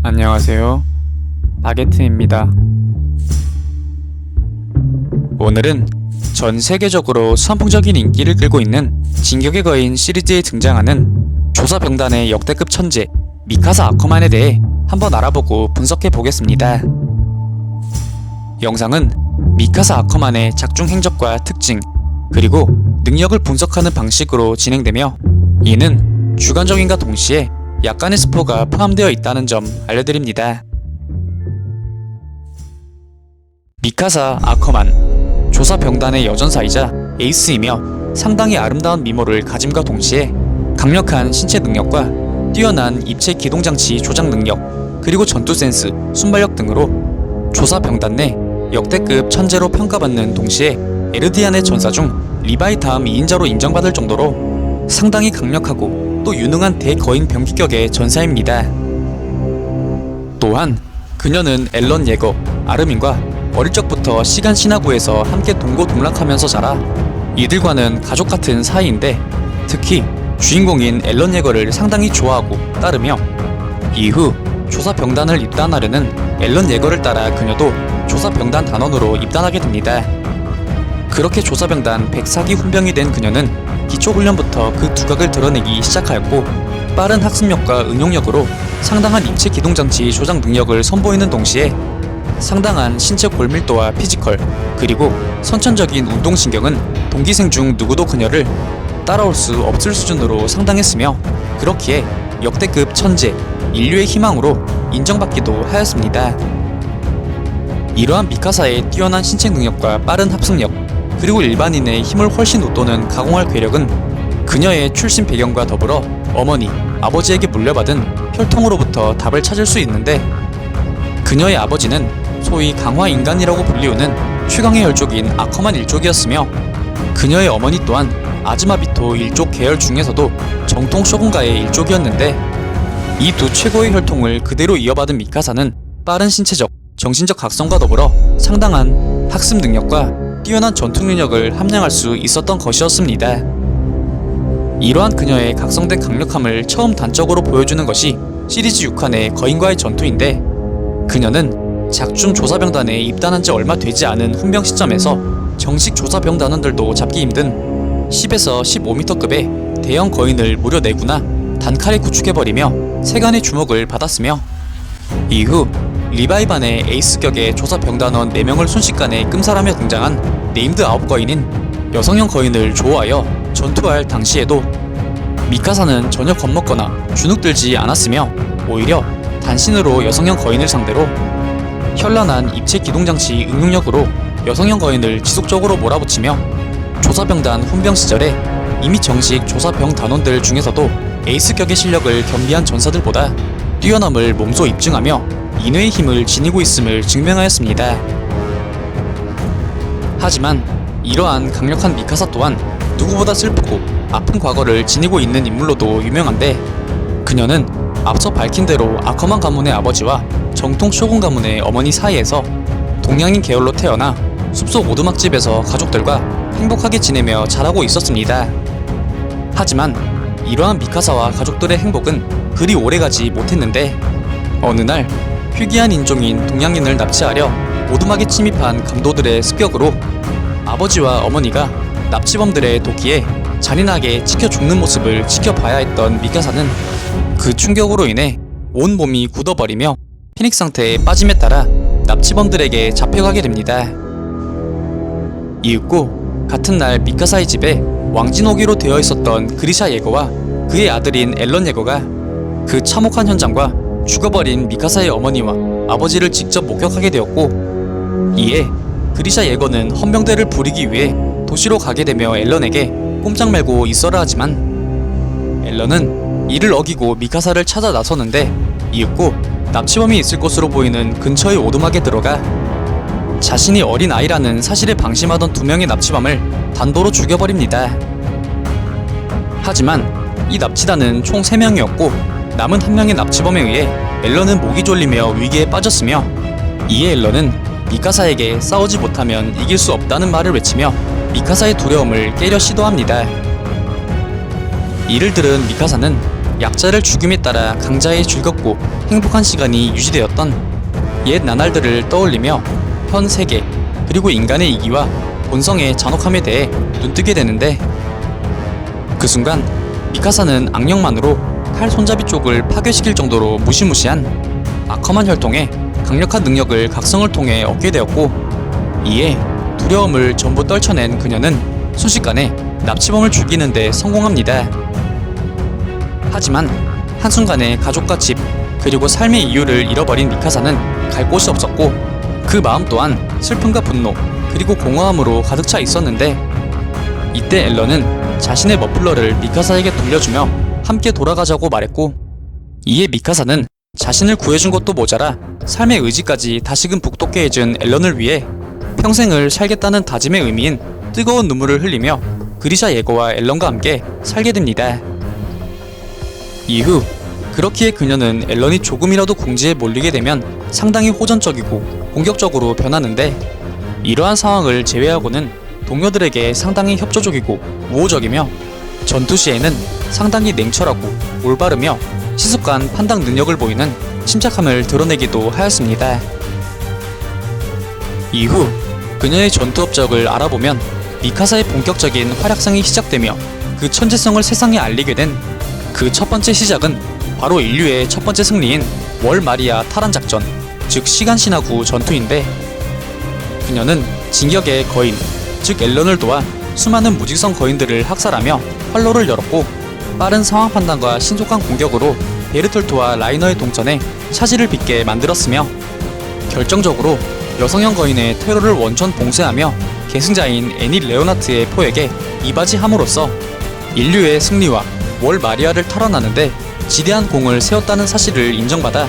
안녕하세요. 바게트입니다. 오늘은 전 세계적으로 선풍적인 인기를 끌고 있는 진격의 거인 시리즈에 등장하는 조사병단의 역대급 천재 미카사 아커만에 대해 한번 알아보고 분석해 보겠습니다. 영상은 미카사 아커만의 작중 행적과 특징, 그리고 능력을 분석하는 방식으로 진행되며, 이는 주관적인과 동시에 약간의 스포가 포함되어 있다는 점 알려드립니다. 미카사 아커만, 조사병단의 여전사이자 에이스이며 상당히 아름다운 미모를 가짐과 동시에 강력한 신체 능력과 뛰어난 입체 기동장치 조작 능력, 그리고 전투 센스, 순발력 등으로 조사병단 내 역대급 천재로 평가받는 동시에 에르디안의 전사 중 리바이 다음 2인자로 인정받을 정도로 상당히 강력하고 또 유능한 대거인 병기격의 전사입니다. 또한 그녀는 앨런 예거, 아르민과 어릴 적부터 시간 신화구에서 함께 동고동락하면서 자라 이들과는 가족 같은 사이인데, 특히 주인공인 앨런 예거를 상당히 좋아하고 따르며, 이후 조사병단을 입단하려는 앨런 예거를 따라 그녀도 조사병단 단원으로 입단하게 됩니다. 그렇게 조사병단 104기 훈병이 된 그녀는 기초훈련부터 그 두각을 드러내기 시작하였고, 빠른 학습력과 응용력으로 상당한 입체 기동장치 조작 능력을 선보이는 동시에 상당한 신체 골밀도와 피지컬, 그리고 선천적인 운동신경은 동기생 중 누구도 그녀를 따라올 수 없을 수준으로 상당했으며, 그렇기에 역대급 천재, 인류의 희망으로 인정받기도 하였습니다. 이러한 미카사의 뛰어난 신체 능력과 빠른 합승력, 그리고 일반인의 힘을 훨씬 웃도는 가공할 괴력은 그녀의 출신 배경과 더불어 어머니, 아버지에게 물려받은 혈통으로부터 답을 찾을 수 있는데, 그녀의 아버지는 소위 강화인간이라고 불리우는 최강의 혈족인 아커만 일족이었으며, 그녀의 어머니 또한 아즈마비토 일족 계열 중에서도 정통 쇼군가의 일족이었는데, 이 두 최고의 혈통을 그대로 이어받은 미카사는 빠른 신체적, 정신적 각성과 더불어 상당한 학습 능력과 뛰어난 전투 능력을 함양할 수 있었던 것이었습니다. 이러한 그녀의 각성된 강력함을 처음 단적으로 보여주는 것이 시리즈 6탄의 거인과의 전투인데, 그녀는 작중 조사병단에 입단한 지 얼마 되지 않은 훈병 시점에서 정식 조사병단원들도 잡기 힘든 10에서 15m급의 대형 거인을 무려 4구나 단칼에 구축해버리며 세간의 주목을 받았으며, 이후 리바이반의 에이스격의 조사병단원 4명을 순식간에 끔살하며 등장한 네임드 9거인인 여성형 거인을 조어하여 전투할 당시에도 미카사는 전혀 겁먹거나 주눅들지 않았으며, 오히려 단신으로 여성형 거인을 상대로 현란한 입체 기동장치 응용력으로 여성형 거인을 지속적으로 몰아붙이며, 조사병단 훈병 시절에 이미 정식 조사병 단원들 중에서도 에이스격의 실력을 겸비한 전사들보다 뛰어남을 몸소 입증하며 인외의 힘을 지니고 있음을 증명하였습니다. 하지만 이러한 강력한 미카사 또한 누구보다 슬프고 아픈 과거를 지니고 있는 인물로도 유명한데, 그녀는 앞서 밝힌 대로 아커만 가문의 아버지와 정통 쇼군 가문의 어머니 사이에서 동양인 계열로 태어나 숲속 오두막집에서 가족들과 행복하게 지내며 자라고 있었습니다. 하지만 이러한 미카사와 가족들의 행복은 그리 오래가지 못했는데, 어느 날 희귀한 인종인 동양인을 납치하려 오두막에 침입한 강도들의 습격으로 아버지와 어머니가 납치범들의 도끼에 잔인하게 찍혀 죽는 모습을 지켜봐야 했던 미카사는 그 충격으로 인해 온 몸이 굳어버리며 패닉 상태에 빠짐에 따라 납치범들에게 잡혀가게 됩니다. 이윽고 같은 날 미카사의 집에 왕진오기로 되어 있었던 그리샤 예거와 그의 아들인 앨런 예거가 그 참혹한 현장과 죽어버린 미카사의 어머니와 아버지를 직접 목격하게 되었고, 이에 그리샤 예거는 헌병대를 부리기 위해 도시로 가게 되며 앨런에게 꼼짝 말고 있어라 하지만, 앨런은 이를 어기고 미카사를 찾아 나서는데, 이윽고 납치범이 있을 것으로 보이는 근처의 오두막에 들어가 자신이 어린 아이라는 사실에 방심하던 2명의 납치범을 단도로 죽여버립니다. 하지만 이 납치단은 총 3명이었고 남은 1명의 납치범에 의해 앨런은 목이 졸리며 위기에 빠졌으며, 이에 앨런은 미카사에게 싸우지 못하면 이길 수 없다는 말을 외치며 미카사의 두려움을 깨려 시도합니다. 이를 들은 미카사는 약자를 죽임에 따라 강자의 즐겁고 행복한 시간이 유지되었던 옛 나날들을 떠올리며 현 세계 그리고 인간의 이기와 본성의 잔혹함에 대해 눈뜨게 되는데, 그 순간 미카사는 악령만으로 칼 손잡이 쪽을 파괴시킬 정도로 무시무시한 아커만 혈통의 강력한 능력을 각성을 통해 얻게 되었고, 이에 두려움을 전부 떨쳐낸 그녀는 순식간에 납치범을 죽이는 데 성공합니다. 하지만 한순간에 가족과 집 그리고 삶의 이유를 잃어버린 미카사는 갈 곳이 없었고, 그 마음 또한 슬픔과 분노 그리고 공허함으로 가득 차 있었는데, 이때 앨런은 자신의 머플러를 미카사에게 돌려주며 함께 돌아가자고 말했고, 이에 미카사는 자신을 구해준 것도 모자라 삶의 의지까지 다시금 북돋게 해준 앨런을 위해 평생을 살겠다는 다짐의 의미인 뜨거운 눈물을 흘리며 그리샤 예거와 앨런과 함께 살게 됩니다. 이후 그렇기에 그녀는 앨런이 조금이라도 궁지에 몰리게 되면 상당히 호전적이고 공격적으로 변하는데, 이러한 상황을 제외하고는 동료들에게 상당히 협조적이고 우호적이며 전투 시에는 상당히 냉철하고 올바르며 시습관 판단 능력을 보이는 침착함을 드러내기도 하였습니다. 이후 그녀의 전투 업적을 알아보면 미카사의 본격적인 활약상이 시작되며 그 천재성을 세상에 알리게 된 그 첫 번째 시작은 바로 인류의 첫 번째 승리인 월 마리아 탈환 작전, 즉 시간 신화구 전투인데, 그녀는 진격의 거인, 즉 앨런을 도와 수많은 무직성 거인들을 학살하며 활로를 열었고, 빠른 상황 판단과 신속한 공격으로 베르톨트와 라이너의 동전에 차질을 빚게 만들었으며, 결정적으로 여성형 거인의 테러를 원천 봉쇄하며 계승자인 애니 레오나트의 포에게 이바지함으로써 인류의 승리와 월 마리아를 탈환하는데 지대한 공을 세웠다는 사실을 인정받아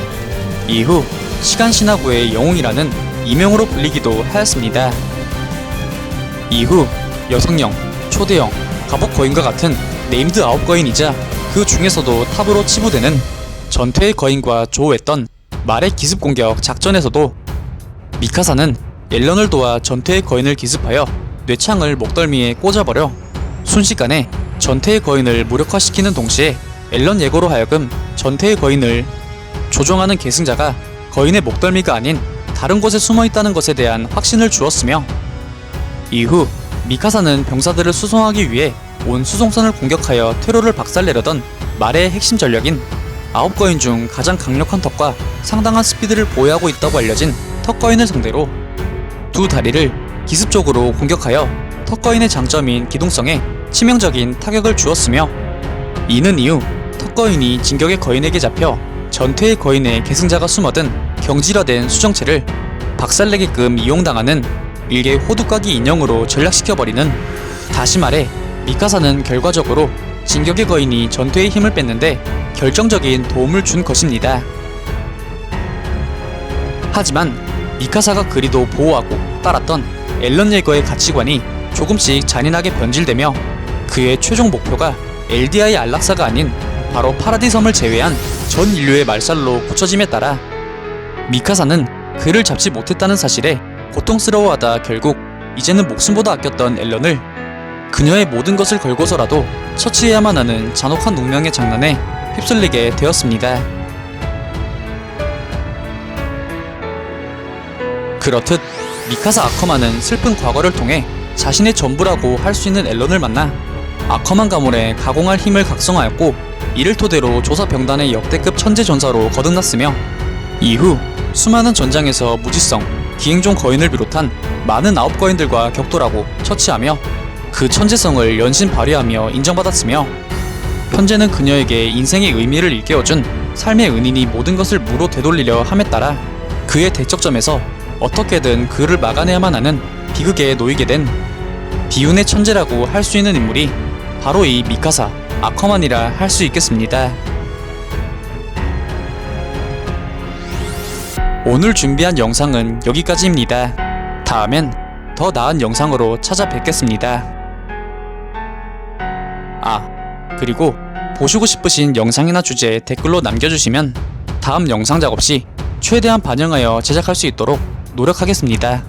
이후 시간 신화구의 영웅이라는 이명으로 불리기도 하였습니다. 이후 여성형, 초대형, 갑옷 거인과 같은 네임드 9거인이자 그 중에서도 탑으로 치부되는 전투의 거인과 조우했던 말의 기습 공격 작전에서도 미카사는 앨런을 도와 전투의 거인을 기습하여 뇌창을 목덜미에 꽂아버려 순식간에 전투의 거인을 무력화시키는 동시에 앨런 예고로 하여금 전투의 거인을 조종하는 계승자가 거인의 목덜미가 아닌 다른 곳에 숨어있다는 것에 대한 확신을 주었으며, 이후 미카사는 병사들을 수송하기 위해 온 수송선을 공격하여 퇴로를 박살내려던 말의 핵심 전력인 9거인 중 가장 강력한 턱과 상당한 스피드를 보유하고 있다고 알려진 턱거인을 상대로 두 다리를 기습적으로 공격하여 턱거인의 장점인 기동성에 치명적인 타격을 주었으며, 이는 이후 턱거인이 진격의 거인에게 잡혀 전투의 거인의 계승자가 숨어든 경질화된 수정체를 박살내게끔 이용당하는 일개 호두까기 인형으로 전락시켜버리는, 다시 말해 미카사는 결과적으로 진격의 거인이 전투의 힘을 뺐는데 결정적인 도움을 준 것입니다. 하지만 미카사가 그리도 보호하고 따랐던 앨런 예거의 가치관이 조금씩 잔인하게 변질되며 그의 최종 목표가 엘디아의 안락사가 아닌 바로 파라디섬을 제외한 전 인류의 말살로 굳혀짐에 따라 미카사는 그를 잡지 못했다는 사실에 고통스러워하다 결국 이제는 목숨보다 아꼈던 앨런을 그녀의 모든 것을 걸고서라도 처치해야만 하는 잔혹한 운명의 장난에 휩쓸리게 되었습니다. 그렇듯 미카사 아커만은 슬픈 과거를 통해 자신의 전부라고 할 수 있는 앨런을 만나 아커만 가문에 가공할 힘을 각성하였고, 이를 토대로 조사 병단의 역대급 천재 전사로 거듭났으며, 이후 수많은 전장에서 무지성, 기행종 거인을 비롯한 많은 9거인들과 격돌하고 처치하며 그 천재성을 연신 발휘하며 인정받았으며, 현재는 그녀에게 인생의 의미를 일깨워준 삶의 은인이 모든 것을 무로 되돌리려 함에 따라 그의 대척점에서 어떻게든 그를 막아내야만 하는 비극에 놓이게 된 비운의 천재라고 할 수 있는 인물이 바로 이 미카사 아커만이라 할 수 있겠습니다. 오늘 준비한 영상은 여기까지입니다. 다음엔 더 나은 영상으로 찾아뵙겠습니다. 그리고 보시고 싶으신 영상이나 주제 댓글로 남겨주시면 다음 영상 작업 시 최대한 반영하여 제작할 수 있도록 노력하겠습니다.